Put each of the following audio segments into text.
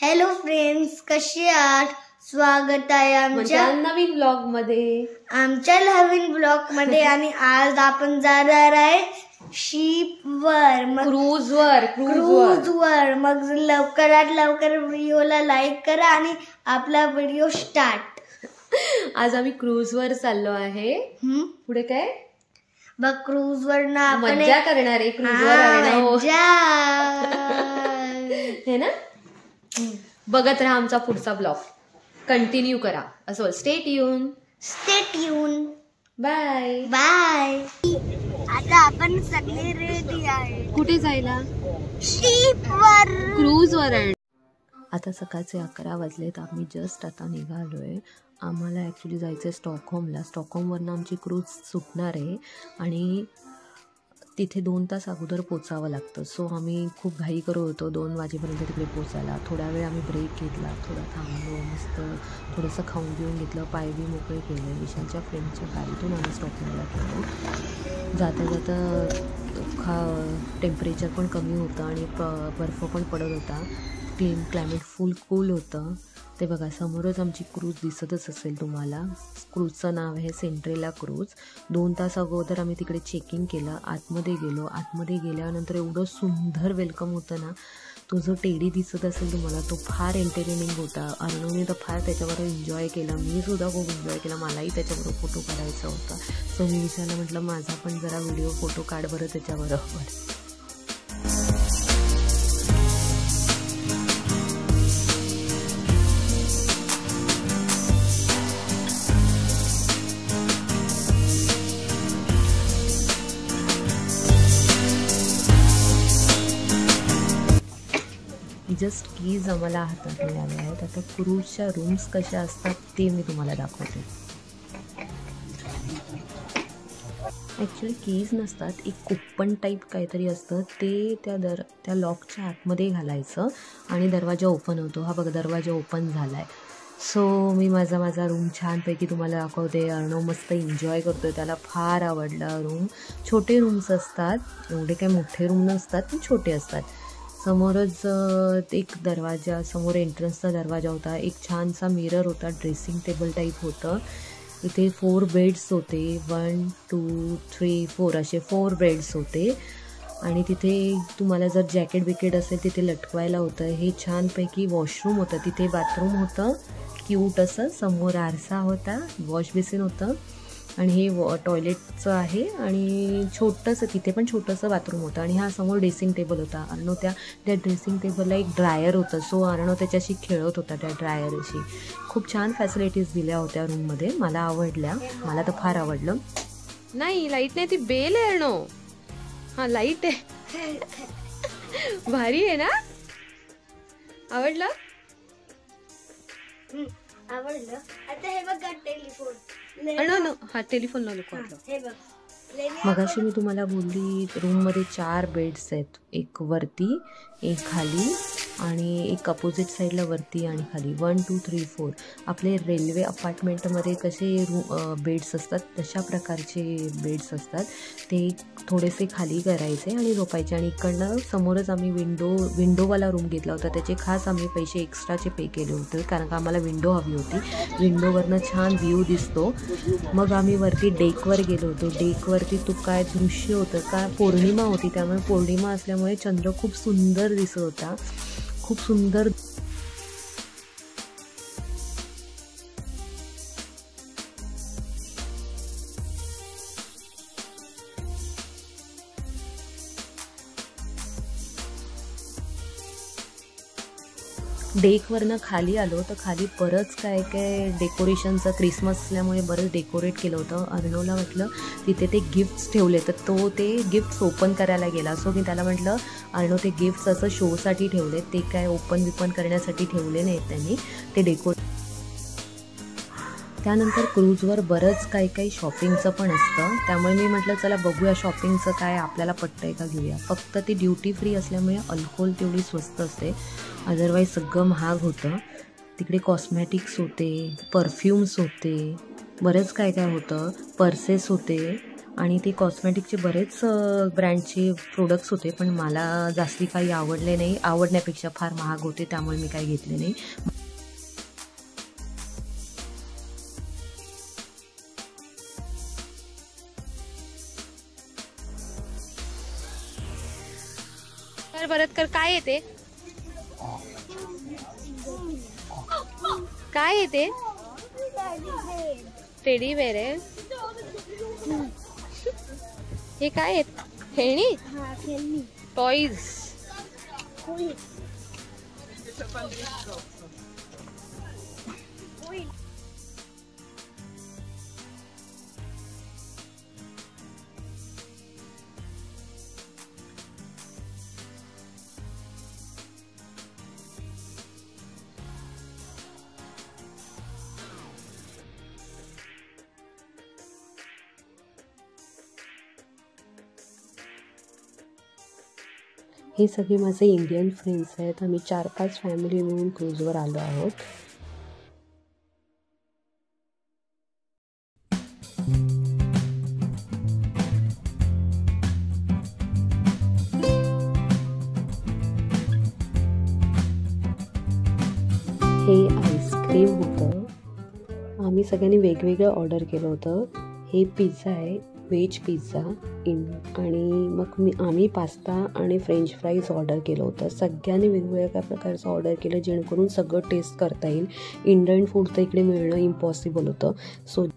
Hello friends, कसे आहात? स्वागत आहे आमच्या नवीन ब्लॉग मध्ये आणि आज आपण जाणार आहे शिपवर, क्रूजवर. मग लवकरात लवकर व्हिडिओला लाईक करा आणि आपला व्हिडिओ स्टार्ट. आज आम्ही क्रूजवर चाललो आहे. पुढे काय बघ, क्रूजवर ना आपण मज्जा करणार आहे. क्रूजवर हे ना, बघत राहा आमचा पुढचा ब्लॉग, कंटिन्यू करा. असं स्टे ट्यून. Bye bye. आता आपण सगळे रेडी आहे. कुठे जायला? शिपवर, क्रूजवर. आता सकाळचे 11 वाजलेत. आम्ही जस्ट आता निघालोय. आम्हाला ॲक्च्युली जायचं आहे स्टॉकहोमला. स्टॉकहोमवरनं आमची क्रूज सुटणार आहे आणि तिथे 2 तास अगोदर पोचावं लागतं. सो आम्ही खूप घाई करत होतो 2 वाजेपर्यंत तिकडे पोचायला. थोडा वेळ आम्ही ब्रेक घेतला, थोडा थांबलो, मस्त थोडंसं खाऊन पिऊन घेतलं, पाय बी मोकळे केले. विशालच्या फ्रेंडच्या गाडीतून आम्ही स्टॉकहोमला गेलो. जाता टेम्परेचर पण कमी होतं आणि बर्फ पण पडत होता. क्लायमेट फुल कूल होतं. ते बघा, समोरच आमची क्रूज दिसतच असेल तुम्हाला. क्रूजचं नाव आहे सेंट्रेला क्रूज. 2 तास अगोदर आम्ही तिकडे चेकिंग केलं. आतमध्ये गेलो. आतमध्ये गेल्यानंतर एवढं सुंदर वेलकम होतं ना. तो जो टेडी दिसत असेल तुम्हाला, तो फार एंटरटेनिंग होता. अर्णवने तर फार त्याच्याबरोबर एन्जॉय केला. मी सुद्धा खूप एन्जॉय केला. मलाही त्याच्याबरोबर फोटो काढायचा होता. सो मी विचारलं, म्हटलं माझा पण जरा व्हिडिओ फोटो काढ बरं त्याच्याबरोबर. जस्ट कीज आम्हाला हातात मिळाले आहेत. आता क्रूजच्या रूम्स कशा असतात ते मी तुम्हाला दाखवते. ॲक्च्युली कीज नसतात, एक कुपन टाईप काहीतरी असतं. ते त्या लॉकच्या आतमध्ये घालायचं आणि दरवाजा ओपन होतो. हा बघा, दरवाजा ओपन झाला आहे. सो मी माझा रूम छानपैकी तुम्हाला दाखवते. अर्णव मस्त एन्जॉय करतो आहे. त्याला फार आवडला रूम. छोटे रूम्स असतात, एवढे काही मोठे रूम नसतात, पण छोटे असतात. समोरच एक दरवाजा, समोर एंट्रन्सचा दरवाजा होता. एक छानसा मिरर होता, ड्रेसिंग टेबल टाईप होतं. इथे 4 बेड्स होते. 1 2 3 4 असे 4 बेड्स होते. आणि तिथे तुम्हाला जर जॅकेट बिकेट असेल तिथे लटकवायला होतं. हे छानपैकी वॉशरूम होतं. तिथे बाथरूम होतं क्यूट असं. समोर आरसा होता, वॉश बेसिन होतं आणि हे टॉयलेटचं आहे. आणि छोटंसं तिथे पण छोटंसं बाथरूम होतं. आणि हा समोर ड्रेसिंग टेबल होता. अर्णव त्या ड्रेसिंग टेबलला एक ड्रायर होतं. सो अर्णव त्याच्याशी खेळत होता त्या ड्रायरशी. खूप छान फॅसिलिटीज दिल्या होत्या रूममध्ये. मला आवडल्या, मला तर फार आवडलं. नाही, लाईट नाही, ती बेल आहे अर्णव. हा, लाईट आहे. भारी आहे ना? आवडलं? आता हे बघ टेलिफोन. हा, टेलिफोन नको वाटलं. मगाशी मी तुम्हाला बोलली, रूममध्ये 4 बेड्स आहेत. एक वरती, एक खाली आणि एक अपोजिट साईडला वरती आणि खाली. 1 2 3 4. आपले रेल्वे अपार्टमेंटमध्ये कसे बेड्स असतात तशा प्रकारचे बेड्स असतात. ते थोडेसे खाली करायचे आणि झोपायचे. आणि इकडनं समोरच आम्ही विंडोवाला रूम घेतला होता. त्याचे खास आम्ही पैसे एक्स्ट्राचे पे केले होते, कारण का आम्हाला विंडो हवी होती. विंडोवरनं छान व्ह्यू दिसतो. मग आम्ही वरती डेकवर गेलो होतो. डेकवरती तो काय दृश्य होतं का, पौर्णिमा होती. त्यामुळे पौर्णिमा असल्यामुळे चंद्र खूप सुंदर दिसत होता. खूप सुंदर. डेकवरनं खाली आलो तर खाली बरंच काय डेकोरेशनचं, क्रिसमस असल्यामुळे बरंच डेकोरेट केलं होतं. अर्णवला म्हटलं तिथे ते गिफ्ट्स ठेवले, तर तो ते गिफ्ट्स ओपन करायला गेला. सो मी त्याला म्हटलं, अर्णव ते गिफ्ट्स असं शोसाठी ठेवले, ते काय ओपन करण्यासाठी ठेवले नाहीत त्यांनी, ते डेकोरेट. त्यानंतर क्रूजवर बरंच काही शॉपिंगचं पण असतं. त्यामुळे मी म्हटलं चला बघूया शॉपिंगचं काय आपल्याला पटतंय का, घेऊया. फक्त ती ड्युटी फ्री असल्यामुळे अल्कोहोल तेवढी स्वस्त असते, अदरवाईज सगळं महाग होतं. तिकडे कॉस्मॅटिक्स होते, परफ्यूम्स होते, बरंच काय होतं. पर्सेस होते आणि ते कॉस्मेटिकचे बरेच ब्रँडचे प्रोडक्ट्स होते, पण मला जास्ती काही आवडले नाही. आवडण्यापेक्षा फार महाग होते, त्यामुळे मी काही घेतले नाही. परत कर. काय येते? काय येते? टेडी बेअर आहे. हे काय आहे? खेळणी? टॉईज. हे सगळे माझे इंडियन फ्रेंड्स आहेत. आम्ही 4-5 फॅमिली मिळून क्रूजवर आलो आहोत. हे आईस्क्रीम होतं. आम्ही सगळ्यांनी वेगवेगळं ऑर्डर केलं होतं. हे पिझ्झा आहे, व्हेज पिझ्झा आणि मग आम्ही पास्ता आणि फ्रेंच फ्राईज ऑर्डर केलं होतं. सगळ्यांनी वेगवेगळ्या प्रकारचं ऑर्डर केलं, जेणेकरून सगळं टेस्ट करता येईल. इंडियन फूड तर इकडे मिळणं इम्पॉसिबल होतं. So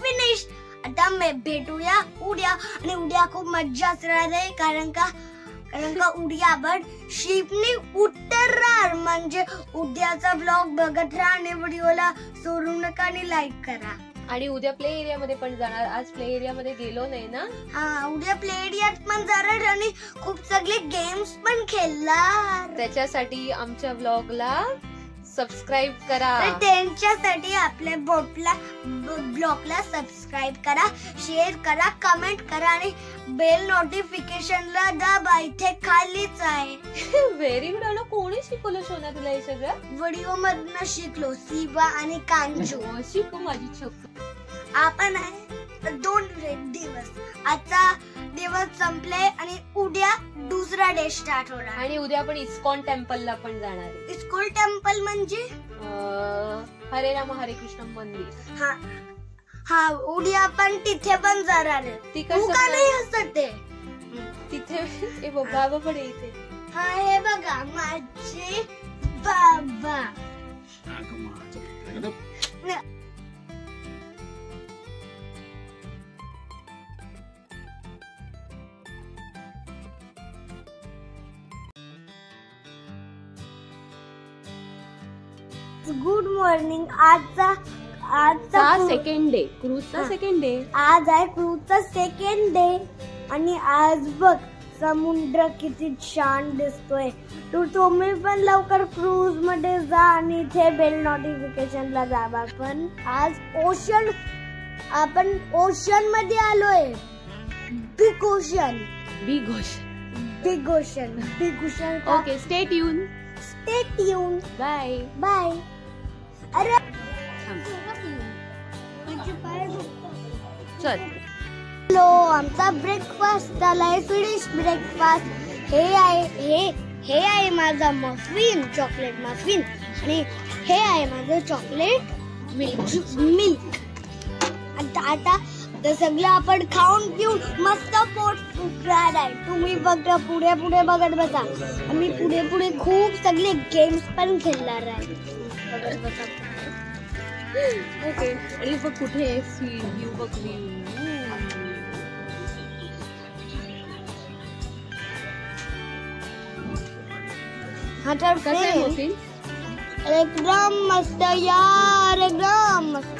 finish. आता भेटूया उद्या, आणि उद्या खूप मज्जा असणार आहे, कारण का उद्या आपण शिपनी उतरणार. म्हणजे उद्याचा ब्लॉग बघत राहा आणि व्हिडिओला सोडू नका आणि लाईक करा. आणि उद्या प्ले एरिया मध्ये पण जाणार. आज प्ले एरिया मध्ये गेलो नाही ना. हा, उद्या प्ले एरियात पण जाणार आणि खूप सगळे गेम्स पण खेळणार. त्याच्यासाठी आमच्या ब्लॉगला सबस्क्राईब करा. त्यांच्यासाठी आपल्या ब्लॉगला सबस्क्राईब करा, शेअर करा, कमेंट करा आणि बेल नोटिफिकेशनला दाबा. इथे खालीच आहे. Very good. अनु, कोणी शिकवलं सोना तुला हे सगळं? व्हिडिओ मधनं शिकलो, सिबा आणि कांजू. शिकू माझी छोकू. आपण आहे 2 दिवस. आजचा दिवस संपले आणि उद्या दुसरा डे स्टार्ट होणार. आणि उद्या आपण इस्कॉन टेम्पलला पण जाणार आहे. इस्कॉन टेम्पल म्हणजे हरे राम हरे कृष्ण मंदिर. हा, उद्या आपण तिथे पण जाणार आहे. तिकडे नाही असत ते तिथे. बाबा पण इथे. हा, हे बघा माझे बाबा. Good morning. आजचा सेकंड डे, क्रूजचा सेकंड डे. आज आहे क्रूजचा सेकंड डे. आणि आज बघ समुद्र किती छान दिसतोय. तुम्ही पण लवकर क्रूज मध्ये जा आणि इथे बेल नोटिफिकेशनला दाबा. पण आज आपण ओशन मध्ये आलोय. Big ocean. Okay, stay tune. Bye bye. अरे चल. हॅलो, आमचा ब्रेकफास्ट झालाय, स्वीडिश ब्रेकफास्ट. हे आहे माझा मफिन, चॉकलेट मफिन, आणि हे आहे माझं चॉकलेट मिल्क. आता तर सगळं आपण खाऊन पिऊन मस्त पोट फुगणार आहे. तुम्ही फक्त पुढे पुढे बघत बसा. आम्ही पुढे पुढे खूप सगळे गेम्स पण खेळणार आहे. बघत बसा. ओके. आणि बघ कुठे आहे व्ह्यू, बघ व्ह्यू. हा तर कसं आहे मफिन? एकदम मस्त यार, एकदम मस्त.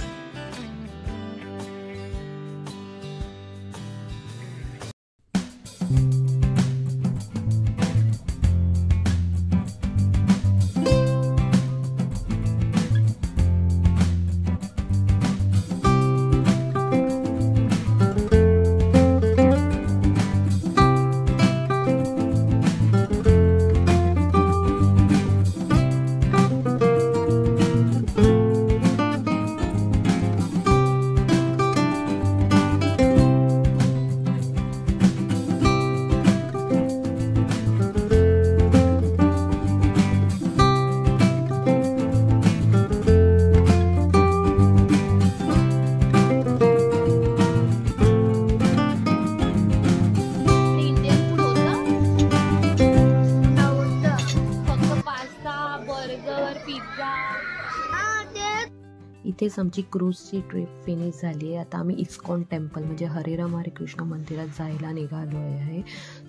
इथेच आमची क्रूजची ट्रिप फिनिश झाली आहे. आता आम्ही इस्कॉन टेम्पल म्हणजे हरे राम हरे कृष्ण मंदिरात जायला निघालो आहे.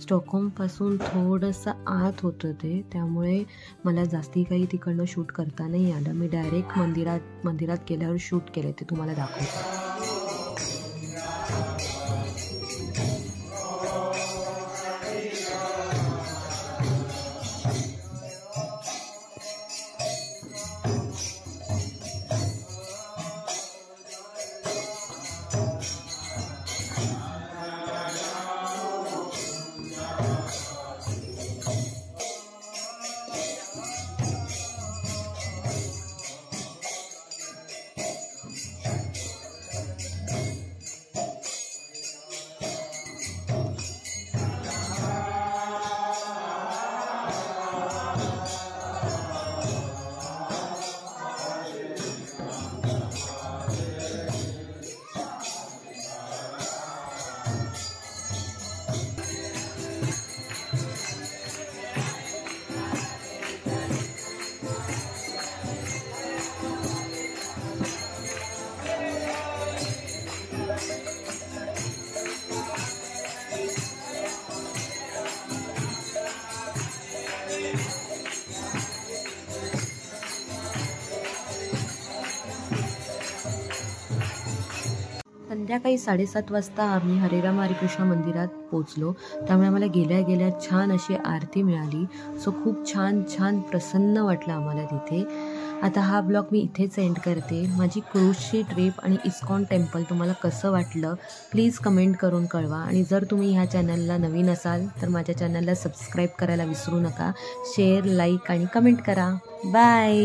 स्टॉकहोमपासून थोडंसं आत होतं ते, त्यामुळे मला जास्ती काही तिकडनं शूट करता नाही आलं. मी डायरेक्ट मंदिरात गेल्यावर शूट केले, ते तुम्हाला दाखवते. संध्याकाळी 7:30 वाजता आम्ही हरे राम हरे कृष्ण मंदिरात पोचलो. त्यामुळे आम्हाला गेल्या गेल्या छान अशी आरती मिळाली. सो खूप छान प्रसन्न वाटलं आम्हाला तिथे. आता हा ब्लॉग मी इथेच एंड करते. माझी क्रूजची ट्रिप आणि इस्कॉन टेम्पल तुम्हाला कसं वाटलं प्लीज कमेंट करून कळवा. आणि जर तुम्ही ह्या चॅनलला नवीन असाल तर माझ्या चॅनलला सबस्क्राईब करायला विसरू नका. शेअर, लाईक आणि कमेंट करा. बाय.